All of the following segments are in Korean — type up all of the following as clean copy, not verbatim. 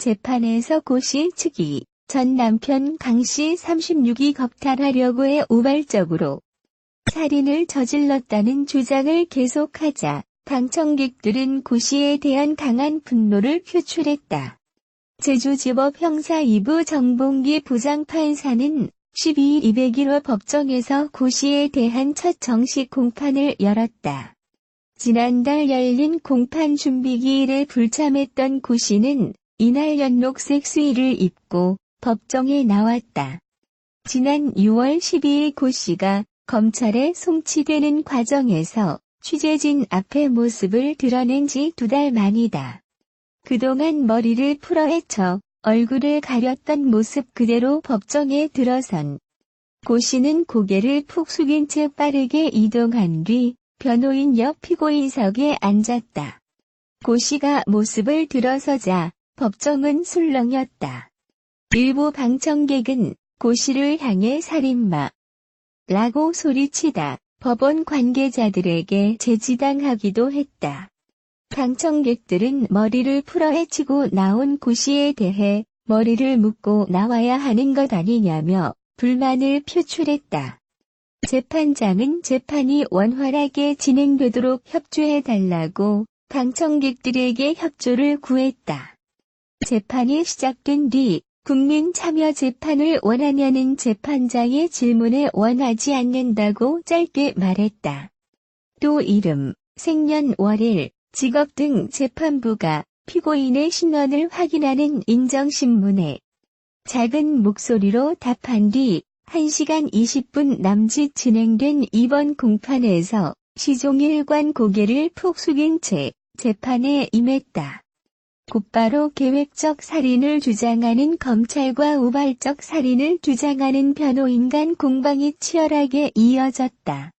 재판에서 고씨 측이 전 남편 강씨 36이 겁탈하려고 해 우발적으로 살인을 저질렀다는 주장을 계속하자 방청객들은 고씨에 대한 강한 분노를 표출했다. 제주지법 형사 2부 정봉기 부장판사는 12일 201호 법정에서 고씨에 대한 첫 정식 공판을 열었다. 지난달 열린 공판 준비기일에 불참했던 고씨는 이날 연록색 수의를 입고 법정에 나왔다. 지난 6월 12일 고씨가 검찰에 송치되는 과정에서 취재진 앞에 모습을 드러낸 지 2달 만이다. 그동안 머리를 풀어헤쳐 얼굴을 가렸던 모습 그대로 법정에 들어선 고씨는 고개를 푹 숙인 채 빠르게 이동한 뒤 변호인 옆 피고인석에 앉았다. 고씨가 모습을 들어서자 법정은 술렁였다. 일부 방청객은 고씨를 향해 살인마 라고 소리치다 법원 관계자들에게 제지당하기도 했다. 방청객들은 머리를 풀어헤치고 나온 고씨에 대해 머리를 묶고 나와야 하는 것 아니냐며 불만을 표출했다. 재판장은 재판이 원활하게 진행되도록 협조해달라고 방청객들에게 협조를 구했다. 재판이 시작된 뒤 국민 참여 재판을 원하냐는 재판장의 질문에 원하지 않는다고 짧게 말했다. 또 이름, 생년 월일, 직업 등 재판부가 피고인의 신원을 확인하는 인정신문에 작은 목소리로 답한 뒤 1시간 20분 남짓 진행된 이번 공판에서 시종일관 고개를 푹 숙인 채 재판에 임했다. 곧바로 계획적 살인을 주장하는 검찰과 우발적 살인을 주장하는 변호인 간 공방이 치열하게 이어졌다.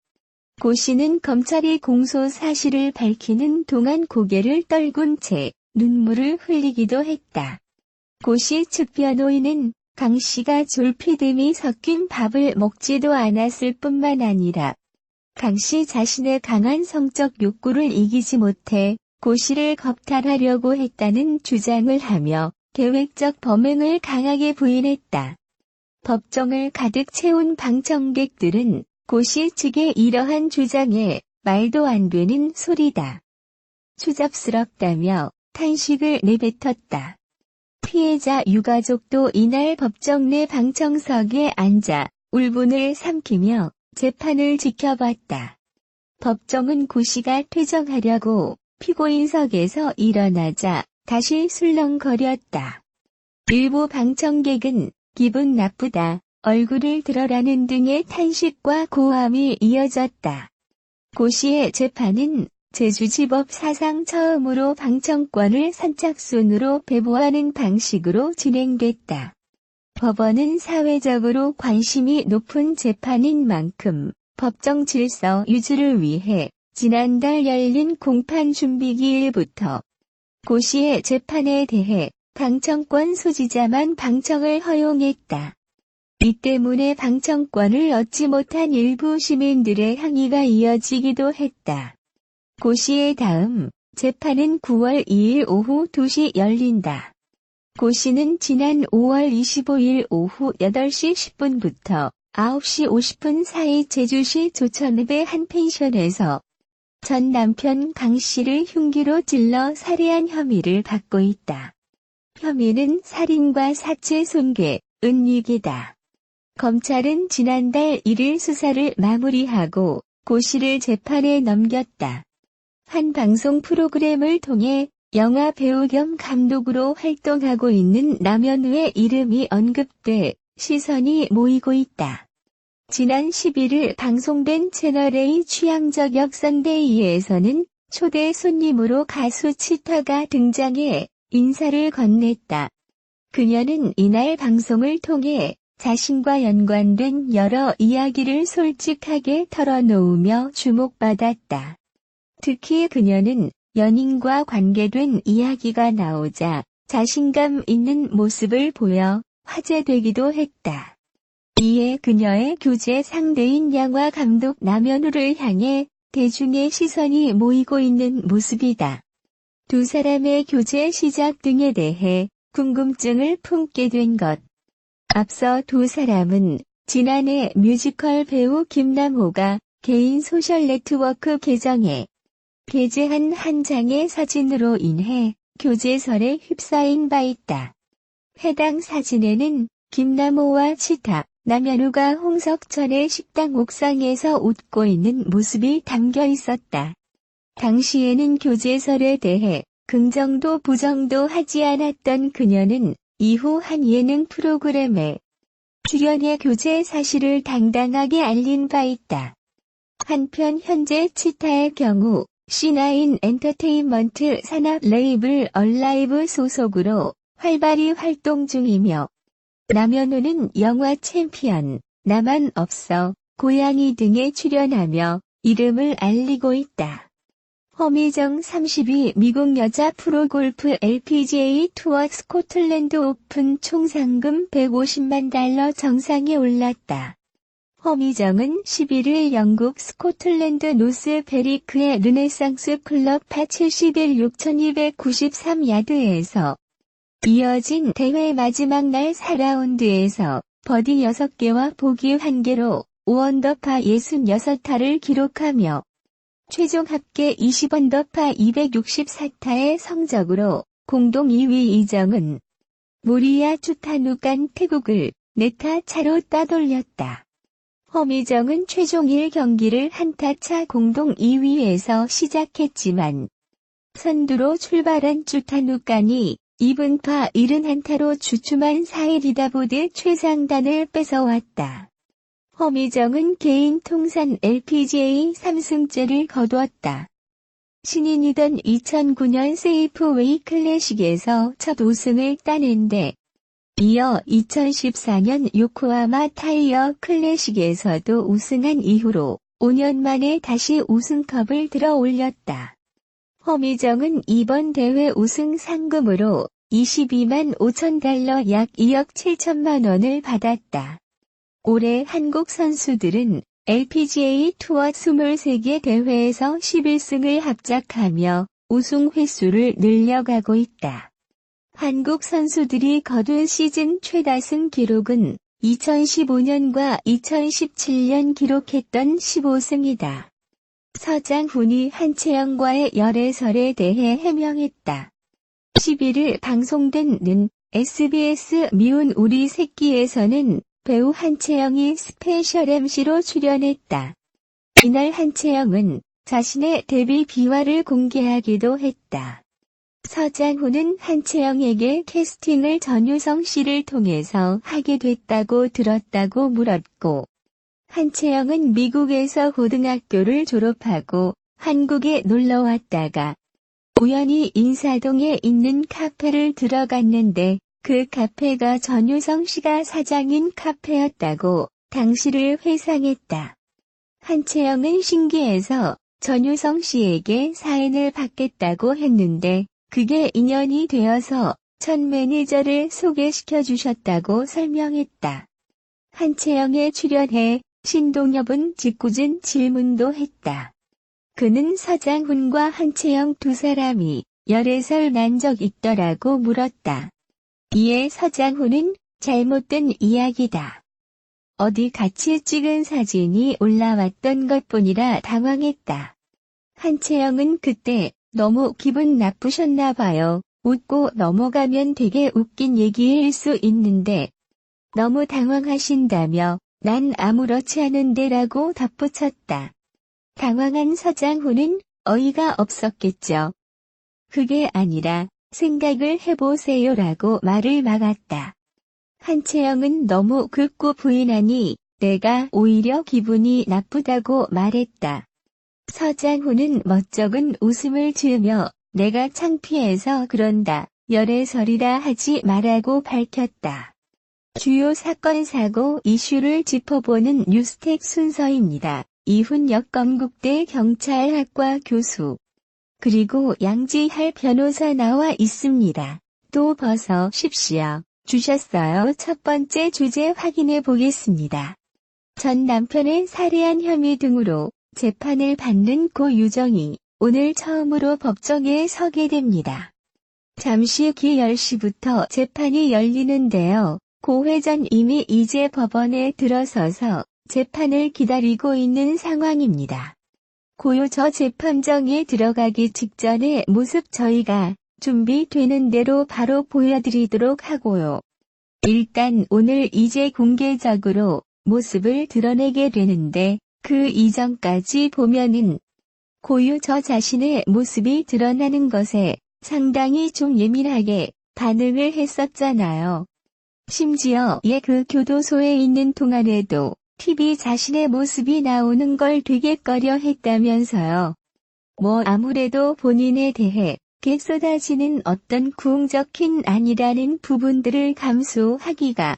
고씨는 검찰이 공소 사실을 밝히는 동안 고개를 떨군 채 눈물을 흘리기도 했다. 고씨 측 변호인은 강씨가 졸피뎀이 섞인 밥을 먹지도 않았을 뿐만 아니라 강씨 자신의 강한 성적 욕구를 이기지 못해 고씨를 겁탈하려고 했다는 주장을 하며 계획적 범행을 강하게 부인했다. 법정을 가득 채운 방청객들은 고씨 측의 이러한 주장에 말도 안 되는 소리다. 추잡스럽다며 탄식을 내뱉었다. 피해자 유가족도 이날 법정 내 방청석에 앉아 울분을 삼키며 재판을 지켜봤다. 법정은 고씨가 퇴정하려고 피고인석에서 일어나자 다시 술렁거렸다. 일부 방청객은 기분 나쁘다, 얼굴을 들어라는 등의 탄식과 고함이 이어졌다. 고씨의 재판은 제주지법 사상 처음으로 방청권을 선착순으로 배부하는 방식으로 진행됐다. 법원은 사회적으로 관심이 높은 재판인 만큼 법정 질서 유지를 위해 지난달 열린 공판 준비기일부터 고씨의 재판에 대해 방청권 소지자만 방청을 허용했다. 이 때문에 방청권을 얻지 못한 일부 시민들의 항의가 이어지기도 했다. 고씨의 다음 재판은 9월 2일 오후 2시 열린다. 고씨는 지난 5월 25일 오후 8시 10분부터 9시 50분 사이 제주시 조천읍의 한 펜션에서 전 남편 강씨를 흉기로 찔러 살해한 혐의를 받고 있다. 혐의는 살인과 사체 손괴, 은닉이다. 검찰은 지난달 1일 수사를 마무리하고 고씨를 재판에 넘겼다. 한 방송 프로그램을 통해 영화 배우 겸 감독으로 활동하고 있는 남현우의 이름이 언급돼 시선이 모이고 있다. 지난 11일 방송된 채널A 취향저격 선데이에서는 초대 손님으로 가수 치타가 등장해 인사를 건넸다. 그녀는 이날 방송을 통해 자신과 연관된 여러 이야기를 솔직하게 털어놓으며 주목받았다. 특히 그녀는 연인과 관계된 이야기가 나오자 자신감 있는 모습을 보여 화제되기도 했다. 이에 그녀의 교제 상대인 영화 감독 남현우를 향해 대중의 시선이 모이고 있는 모습이다. 두 사람의 교제 시작 등에 대해 궁금증을 품게 된 것. 앞서 두 사람은 지난해 뮤지컬 배우 김남호가 개인 소셜네트워크 계정에 게재한 한 장의 사진으로 인해 교제설에 휩싸인 바 있다. 해당 사진에는 김남호와 치타, 남현우가 홍석천의 식당 옥상에서 웃고 있는 모습이 담겨 있었다. 당시에는 교제설에 대해 긍정도 부정도 하지 않았던 그녀는 이후 한 예능 프로그램에 출연해 교제 사실을 당당하게 알린 바 있다. 한편 현재 치타의 경우 C9 엔터테인먼트 산업 레이블 얼라이브 소속으로 활발히 활동 중이며 남현우는 영화 챔피언, 나만 없어, 고양이 등에 출연하며 이름을 알리고 있다. 허미정 32 미국 여자 프로골프 LPGA 투어 스코틀랜드 오픈 총 상금 $150만 정상에 올랐다. 허미정은 11일 영국 스코틀랜드 노스 베리크의 르네상스 클럽 파71 6293야드에서 이어진 대회 마지막 날 4라운드에서 버디 6개와 보기 1개로 5언더파 66타를 기록하며 최종 합계 20언더파 264타의 성적으로 공동 2위. 이정은 모리야 주타누간 태국을 4타 차로 따돌렸다. 허미정은 최종 1경기를 한타 차 공동 2위에서 시작했지만 선두로 출발한 주타누간이 2분파 71타로 주춤한 4위 리더보드 최상단을 뺏어왔다. 허미정은 개인 통산 LPGA 3승째를 거두었다. 신인이던 2009년 세이프웨이 클래식에서 첫 우승을 따낸 데 이어 2014년 요코하마 타이어 클래식에서도 우승한 이후로 5년 만에 다시 우승컵을 들어 올렸다. 허미정은 이번 대회 우승 상금으로 $22만 5천 약 2억 7천만 원을 받았다. 올해 한국 선수들은 LPGA 투어 23개 대회에서 11승을 합작하며 우승 횟수를 늘려가고 있다. 한국 선수들이 거둔 시즌 최다승 기록은 2015년과 2017년 기록했던 15승이다. 서장훈이 한채영과의 열애설에 대해 해명했다. 11일 방송된 는 SBS 미운 우리 새끼에서는 배우 한채영이 스페셜 MC로 출연했다. 이날 한채영은 자신의 데뷔 비화를 공개하기도 했다. 서장훈은 한채영에게 캐스팅을 전유성 씨를 통해서 하게 됐다고 들었다고 물었고, 한채영은 미국에서 고등학교를 졸업하고 한국에 놀러 왔다가 우연히 인사동에 있는 카페를 들어갔는데 그 카페가 전유성 씨가 사장인 카페였다고 당시를 회상했다. 한채영은 신기해서 전유성 씨에게 사인을 받겠다고 했는데 그게 인연이 되어서 첫 매니저를 소개시켜 주셨다고 설명했다. 한채영에 출연해 신동엽은 짓궂은 질문도 했다. 그는 서장훈과 한채영 두 사람이 열애설 난 적 있더라고 물었다. 이에 서장훈은 잘못된 이야기다. 어디 같이 찍은 사진이 올라왔던 것뿐이라 당황했다. 한채영은 그때 너무 기분 나쁘셨나 봐요. 웃고 넘어가면 되게 웃긴 얘기일 수 있는데 너무 당황하신다며 난 아무렇지 않은데라고 덧붙였다. 당황한 서장훈은 어이가 없었겠죠. 그게 아니라 생각을 해보세요라고 말을 막았다. 한채영은 너무 긋고 부인하니 내가 오히려 기분이 나쁘다고 말했다. 서장훈은 멋쩍은 웃음을 지으며 내가 창피해서 그런다. 열애설이라 하지 말라고 밝혔다. 주요 사건 사고 이슈를 짚어보는 뉴스텍 순서입니다. 이훈혁 건국대 경찰학과 교수 그리고 양지할 변호사 나와 있습니다. 또 벗어십시오. 주셨어요. 첫 번째 주제 확인해 보겠습니다. 전 남편의 살해한 혐의 등으로 재판을 받는 고 유정이 오늘 처음으로 법정에 서게 됩니다. 잠시 기 10시부터 재판이 열리는데요. 고 회전 이미 이제 법원에 들어서서 재판을 기다리고 있는 상황입니다. 고요 저 재판정에 들어가기 직전의 모습 저희가 준비되는 대로 바로 보여드리도록 하고요. 일단 오늘 이제 공개적으로 모습을 드러내게 되는데 그 이전까지 보면은 고유 저 자신의 모습이 드러나는 것에 상당히 좀 예민하게 반응을 했었잖아요. 심지어 그 교도소에 있는 동안에도 TV 자신의 모습이 나오는 걸 되게 꺼려 했다면서요. 아무래도 본인에 대해 쏟아지는 어떤 궁적 힘 아니라는 부분들을 감수하기가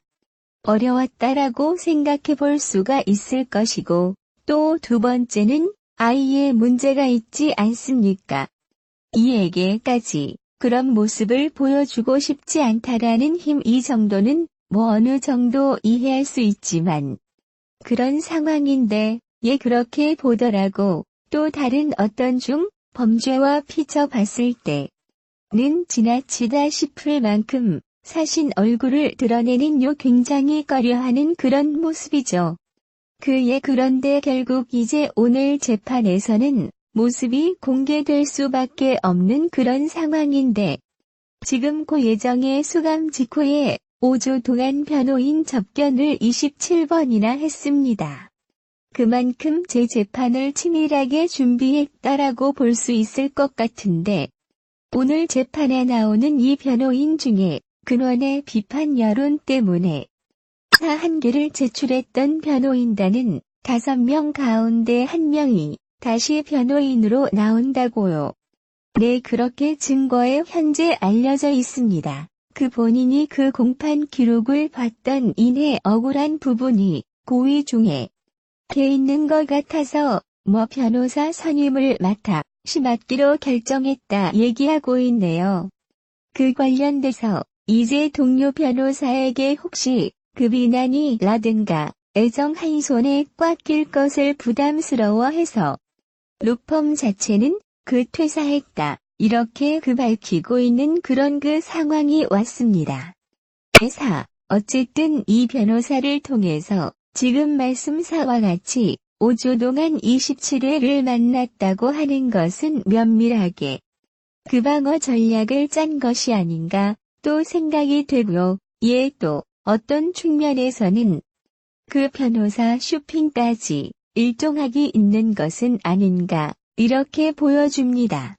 어려웠다라고 생각해 볼 수가 있을 것이고, 또 두 번째는 아이의 문제가 있지 않습니까? 이에게까지 그런 모습을 보여주고 싶지 않다라는 힘 이 정도는 어느 정도 이해할 수 있지만 그런 상황인데 그렇게 보더라고 또 다른 어떤 중 범죄와 비춰봤을 때는 지나치다 싶을 만큼 사신 얼굴을 드러내는 굉장히 꺼려하는 그런 모습이죠. 그런데 결국 이제 오늘 재판에서는 모습이 공개될 수밖에 없는 그런 상황인데 지금 고 예정의 수감 직후에 5주 동안 변호인 접견을 27번이나 했습니다. 그만큼 제 재판을 치밀하게 준비했다라고 볼 수 있을 것 같은데 오늘 재판에 나오는 이 변호인 중에 근원의 비판 여론 때문에 사한계를 제출했던 변호인단은 5명 가운데 1명이 다시 변호인으로 나온다고요. 네, 그렇게 증거에 현재 알려져 있습니다. 그 본인이 그 공판 기록을 봤던 이내 억울한 부분이 고의 중에 있는 것 같아서 변호사 선임을 맡기로 결정했다 얘기하고 있네요. 그 관련돼서 이제 동료 변호사에게 혹시 그 비난이라든가 애정 한 손에 꽉 낄 것을 부담스러워해서 로펌 자체는 퇴사했다. 이렇게 밝히고 있는 그런 상황이 왔습니다. 어쨌든 이 변호사를 통해서 지금 말씀사와 같이 5주 동안 27회를 만났다고 하는 것은 면밀하게 방어 전략을 짠 것이 아닌가 또 생각이 되고요. 또 어떤 측면에서는 변호사 쇼핑까지 일종하기 있는 것은 아닌가 이렇게 보여줍니다.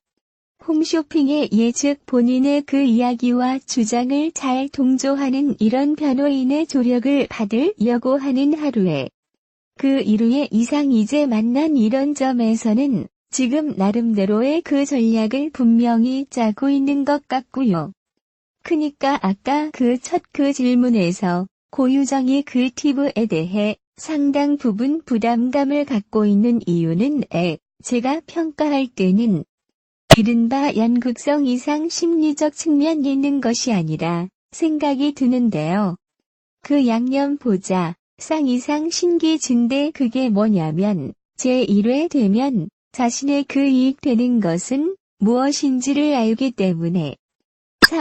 홈쇼핑의 즉 본인의 이야기와 주장을 잘 동조하는 이런 변호인의 조력을 받으려고 하는 하루에 이루의 이상 이제 만난 이런 점에서는 지금 나름대로의 전략을 분명히 짜고 있는 것 같고요. 그니까 아까 첫 질문에서 고유정이 팁에 대해 상당 부분 부담감을 갖고 있는 이유는 제가 평가할 때는 이른바 연극성 이상 심리적 측면이 있는 것이 아니라 생각이 드는데요. 양념 보자 상 이상 신기진데 그게 뭐냐면 제1회 되면 자신의 이익되는 것은 무엇인지를 알기 때문에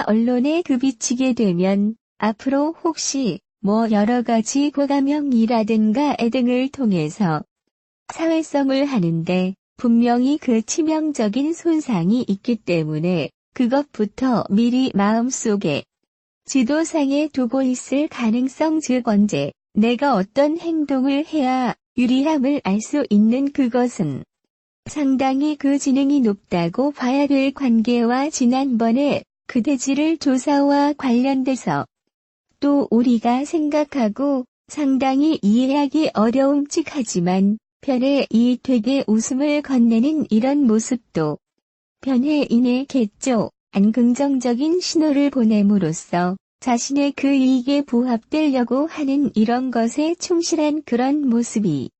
언론에 비치게 되면 앞으로 혹시 여러 가지 고가명이라든가 등을 통해서 사회성을 하는데 분명히 치명적인 손상이 있기 때문에 그것부터 미리 마음속에 지도상에 두고 있을 가능성 즉 언제 내가 어떤 행동을 해야 유리함을 알 수 있는 그것은 상당히 지능이 높다고 봐야 될 관계와 지난번에 대지를 조사와 관련돼서 또 우리가 생각하고 상당히 이해하기 어려움직하지만 편에 되게 웃음을 건네는 이런 모습도 변해인에겠죠. 안 긍정적인 신호를 보냄으로써 자신의 이익에 부합되려고 하는 이런 것에 충실한 그런 모습이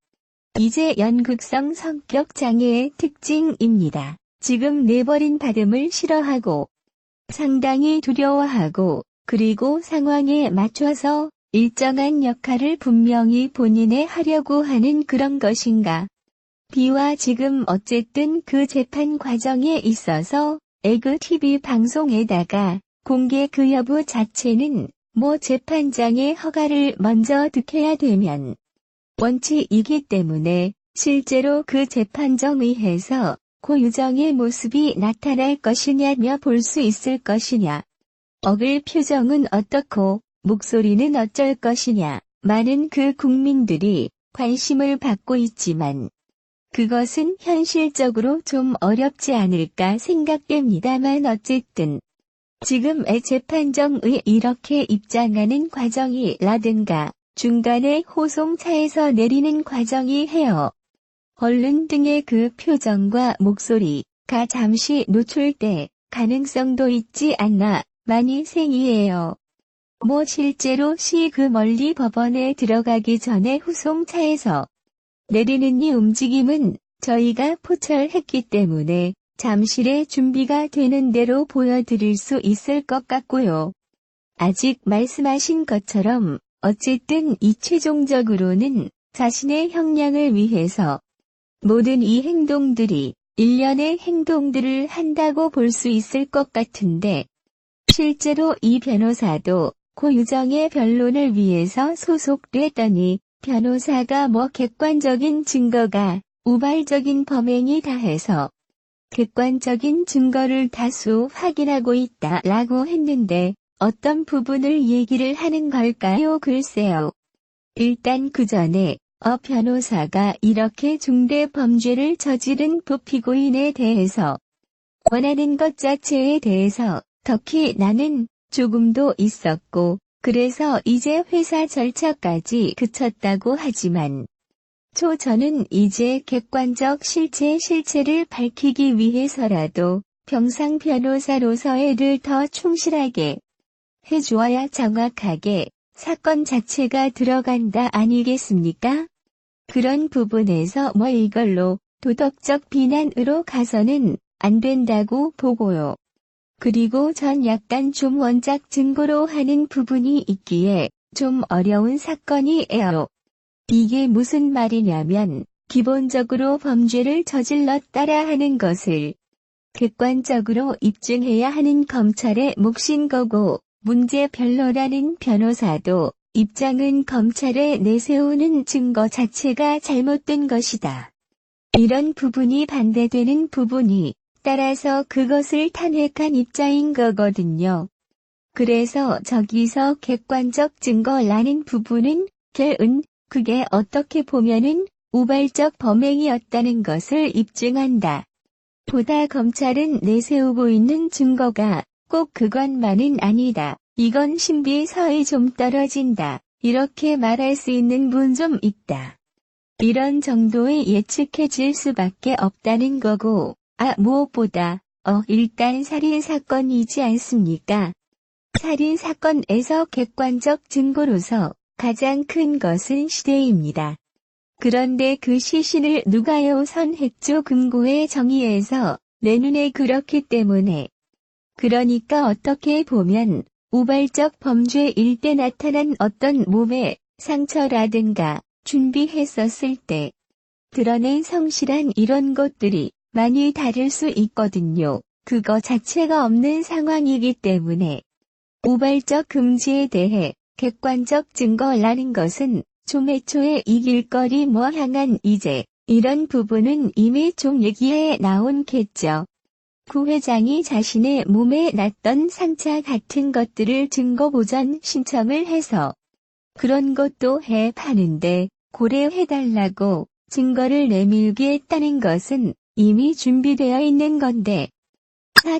이제 연극성 성격 장애의 특징입니다. 지금 내버린 받음을 싫어하고 상당히 두려워하고 그리고 상황에 맞춰서 일정한 역할을 분명히 본인에 하려고 하는 그런 것인가. 비와 지금 어쨌든 재판 과정에 있어서 에그 TV 방송에다가 공개 그 여부 자체는 모 재판장의 허가를 먼저 득해야 되면 원칙이기 때문에 실제로 그 재판정의해서 고 유정의 모습이 나타날 것이냐며 볼 수 있을 것이냐. 어글 표정은 어떻고 목소리는 어쩔 것이냐. 많은 그 국민들이 관심을 받고 있지만 그것은 현실적으로 좀 어렵지 않을까 생각됩니다만 어쨌든 지금의 재판정의 이렇게 입장하는 과정이라든가 중간에 호송차에서 내리는 과정이 헤어 언론 등의 그 표정과 목소리가 잠시 노출될 가능성도 있지 않나 많이 생이해요. 뭐 실제로 그 멀리 법원에 들어가기 전에 후송차에서 내리는 이 움직임은 저희가 포철했기 때문에 잠실에 준비가 되는 대로 보여드릴 수 있을 것 같고요. 아직 말씀하신 것처럼 어쨌든 이 최종적으로는 자신의 형량을 위해서 모든 이 행동들이 일련의 행동들을 한다고 볼 수 있을 것 같은데 실제로 이 변호사도 고 유정의 변론을 위해서 소속됐더니 변호사가 뭐 객관적인 증거가 우발적인 범행이다 해서 객관적인 증거를 다수 확인하고 있다라고 했는데 어떤 부분을 얘기를 하는 걸까요? 글쎄요. 일단 그 전에 변호사가 이렇게 중대 범죄를 저지른 부피고인에 대해서 원하는 것 자체에 대해서 덕히 나는 조금도 있었고 그래서 이제 회사 절차까지 그쳤다고 하지만 저는 이제 객관적 실체를 밝히기 위해서라도 평상 변호사로서의 를 더 충실하게 해주어야 정확하게 사건 자체가 들어간다 아니겠습니까? 그런 부분에서 뭐 이걸로 도덕적 비난으로 가서는 안 된다고 보고요. 그리고 전 약간 좀 원작 증거로 하는 부분이 있기에 좀 어려운 사건이에요. 이게 무슨 말이냐면 기본적으로 범죄를 저질렀다라 하는 것을 객관적으로 입증해야 하는 검찰의 몫인 거고 문제 별로라는 변호사도 입장은 검찰에 내세우는 증거 자체가 잘못된 것이다. 이런 부분이 반대되는 부분이 따라서 그것을 탄핵한 입장인 거거든요. 그래서 저기서 객관적 증거라는 부분은 그게 어떻게 보면은 우발적 범행이었다는 것을 입증한다. 보다 검찰은 내세우고 있는 증거가 꼭 그것만은 아니다. 이건 신비서에 좀 떨어진다. 이렇게 말할 수 있는 분 좀 있다. 이런 정도의 예측해질 수밖에 없다는 거고, 무엇보다, 일단 살인사건이지 않습니까? 살인사건에서 객관적 증거로서 가장 큰 것은 시대입니다. 그런데 그 시신을 누가요 선했죠 금고의 정의에서 내 눈에 그렇기 때문에. 그러니까 어떻게 보면 우발적 범죄일 때 나타난 어떤 몸의 상처라든가 준비했었을 때 드러낸 성실한 이런 것들이 많이 다를 수 있거든요. 그거 자체가 없는 상황이기 때문에 우발적 금지에 대해 객관적 증거라는 것은 좀 애초에 이길 거리 뭐 향한 이제 이런 부분은 이미 좀 얘기해 나온겠죠. 구 회장이 자신의 몸에 났던 상처 같은 것들을 증거 보전 신청을 해서 그런 것도 해 파는데 고려해달라고 증거를 내밀게 했다는 것은 이미 준비되어 있는 건데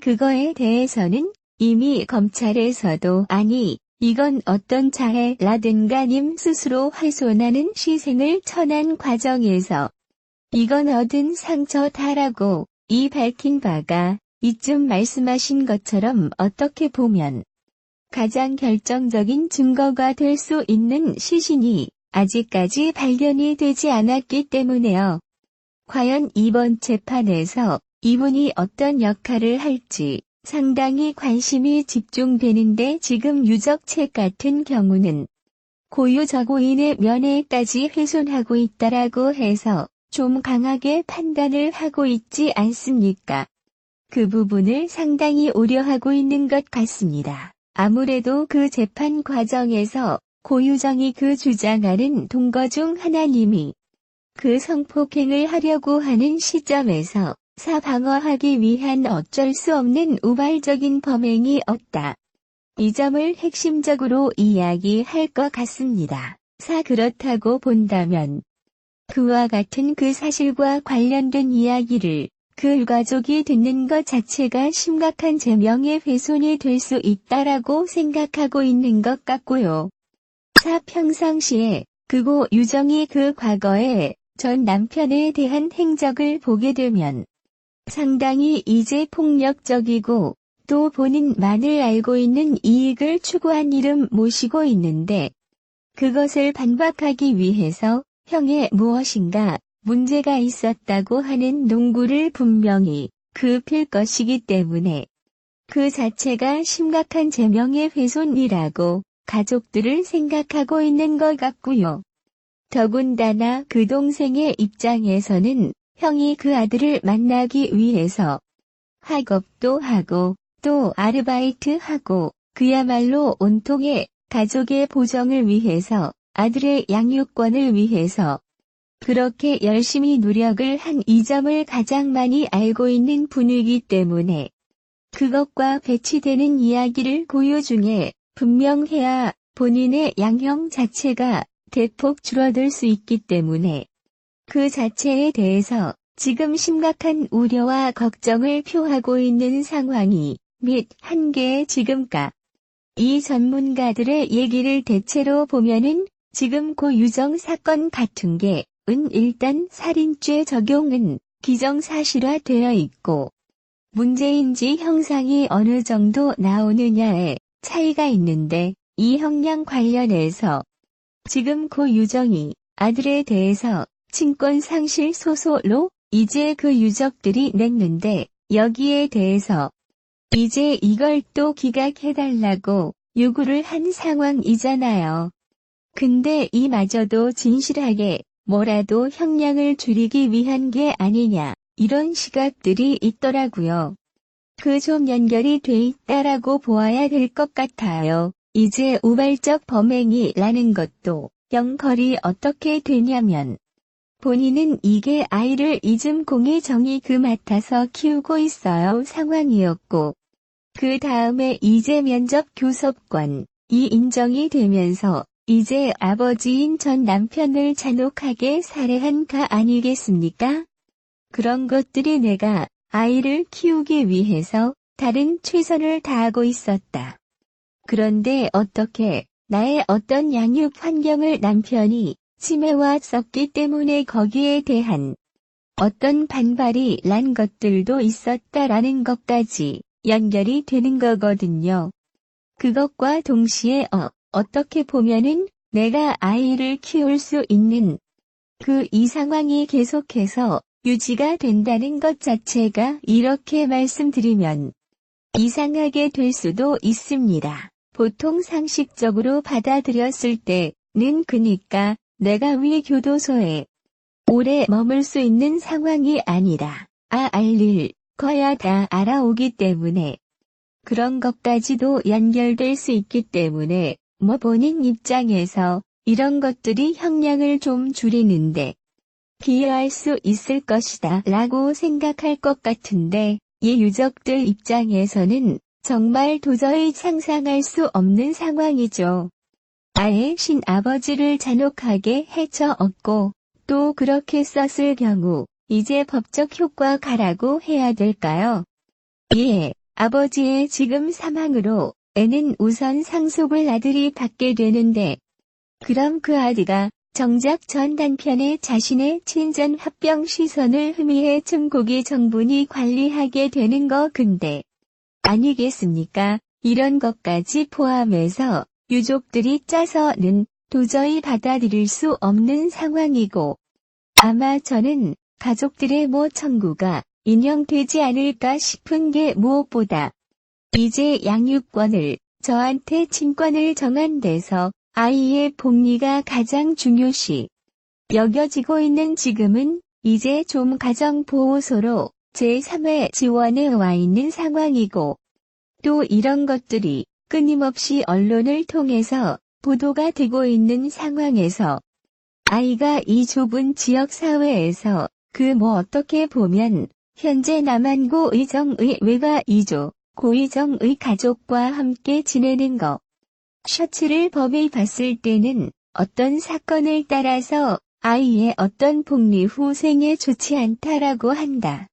그거에 대해서는 이미 검찰에서도 아니 이건 어떤 자해라든가 님 스스로 훼손하는 시생을 처한 과정에서 이건 얻은 상처다라고 이 밝힌 바가 이쯤 말씀하신 것처럼 어떻게 보면 가장 결정적인 증거가 될 수 있는 시신이 아직까지 발견이 되지 않았기 때문에요. 과연 이번 재판에서 이분이 어떤 역할을 할지 상당히 관심이 집중되는데 지금 유적책 같은 경우는 고유저고인의 면회까지 훼손하고 있다라고 해서 좀 강하게 판단을 하고 있지 않습니까? 그 부분을 상당히 우려하고 있는 것 같습니다. 아무래도 그 재판 과정에서 고유정이 그 주장하는 동거 중 하나님이 그 성폭행을 하려고 하는 시점에서 사방어하기 위한 어쩔 수 없는 우발적인 범행이 없다. 이 점을 핵심적으로 이야기할 것 같습니다. 그렇다고 본다면 그와 같은 그 사실과 관련된 이야기를 그 유가족이 듣는 것 자체가 심각한 제명예훼손이 될 수 있다라고 생각하고 있는 것 같고요. 평상시에 그고 유정이 그 과거에 전 남편에 대한 행적을 보게 되면 상당히 이제 폭력적이고 또 본인만을 알고 있는 이익을 추구한 이름 모시고 있는데 그것을 반박하기 위해서 형에 무엇인가 문제가 있었다고 하는 농구를 분명히 필 것이기 때문에 그 자체가 심각한 제명예훼손이라고 가족들을 생각하고 있는 것 같고요. 더군다나 그 동생의 입장에서는 형이 그 아들을 만나기 위해서 학업도 하고 또 아르바이트하고 그야말로 온통의 가족의 보정을 위해서 아들의 양육권을 위해서 그렇게 열심히 노력을 한 이 점을 가장 많이 알고 있는 분이기 때문에 그것과 배치되는 이야기를 고유 중에 분명해야 본인의 양형 자체가 대폭 줄어들 수 있기 때문에 그 자체에 대해서 지금 심각한 우려와 걱정을 표하고 있는 상황이 및 한계의 지금까 이 전문가들의 얘기를 대체로 보면은 지금 고 유정 사건 같은 게 일단 살인죄 적용은 기정사실화되어 있고 문제인지 형상이 어느 정도 나오느냐에 차이가 있는데 이 형량 관련해서 지금 고 유정이 아들에 대해서 친권 상실 소송로 이제 그 유족들이 냈는데 여기에 대해서 이제 이걸 또 기각해달라고 요구를 한 상황이잖아요. 근데 이마저도 진실하게 뭐라도 형량을 줄이기 위한 게 아니냐 이런 시각들이 있더라고요. 그 좀 연결이 돼 있다라고 보아야 될 것 같아요. 이제 우발적 범행이라는 것도 연결이 어떻게 되냐면 본인은 이게 아이를 이즘 공의 정이 맡아서 키우고 있어요 상황이었고 그 다음에 이제 면접 교섭권 이 인정이 되면서 이제 아버지인 전 남편을 잔혹하게 살해한 가 아니겠습니까? 그런 것들이 내가 아이를 키우기 위해서 다른 최선을 다하고 있었다. 그런데 어떻게 나의 어떤 양육 환경을 남편이 침해왔었기 때문에 거기에 대한 어떤 반발이 난 것들도 있었다라는 것까지 연결이 되는 거거든요. 그것과 동시에 어떻게 보면은 내가 아이를 키울 수 있는 이 상황이 계속해서 유지가 된다는 것 자체가 이렇게 말씀드리면 이상하게 될 수도 있습니다. 보통 상식적으로 받아들였을 때는 그니까 내가 위 교도소에 오래 머물 수 있는 상황이 아니라 알릴 거야 다 알아오기 때문에 그런 것까지도 연결될 수 있기 때문에 본인 입장에서 이런 것들이 형량을 좀 줄이는데 기여할 수 있을 것이다 라고 생각할 것 같은데 이 유족들 입장에서는 정말 도저히 상상할 수 없는 상황이죠. 아예 신아버지를 잔혹하게 해쳐엎고 또 그렇게 썼을 경우 이제 법적 효과 가라고 해야 될까요? 예, 아버지의 지금 사망으로 애는 우선 상속을 아들이 받게 되는데 그럼 그 아들가 정작 전 남편의 자신의 친전 합병 시선을 흠의해 증고기 정분이 관리하게 되는 거 근데 아니겠습니까? 이런 것까지 포함해서 유족들이 짜서는 도저히 받아들일 수 없는 상황이고 아마 저는 가족들의 청구가 인용되지 않을까 싶은 게 무엇보다 이제 양육권을 저한테 친권을 정한 데서 아이의 복리가 가장 중요시 여겨지고 있는 지금은 이제 좀 가정보호소로 제3의 지원에 와 있는 상황이고, 또 이런 것들이 끊임없이 언론을 통해서 보도가 되고 있는 상황에서 아이가 이 좁은 지역 사회에서 어떻게 보면 현재 남한고 의정의 외가 2조 고의정의 가족과 함께 지내는 거. 셔츠를 법이 봤을 때는 어떤 사건을 따라서 아이의 어떤 복리 후 생에 좋지 않다라고 한다.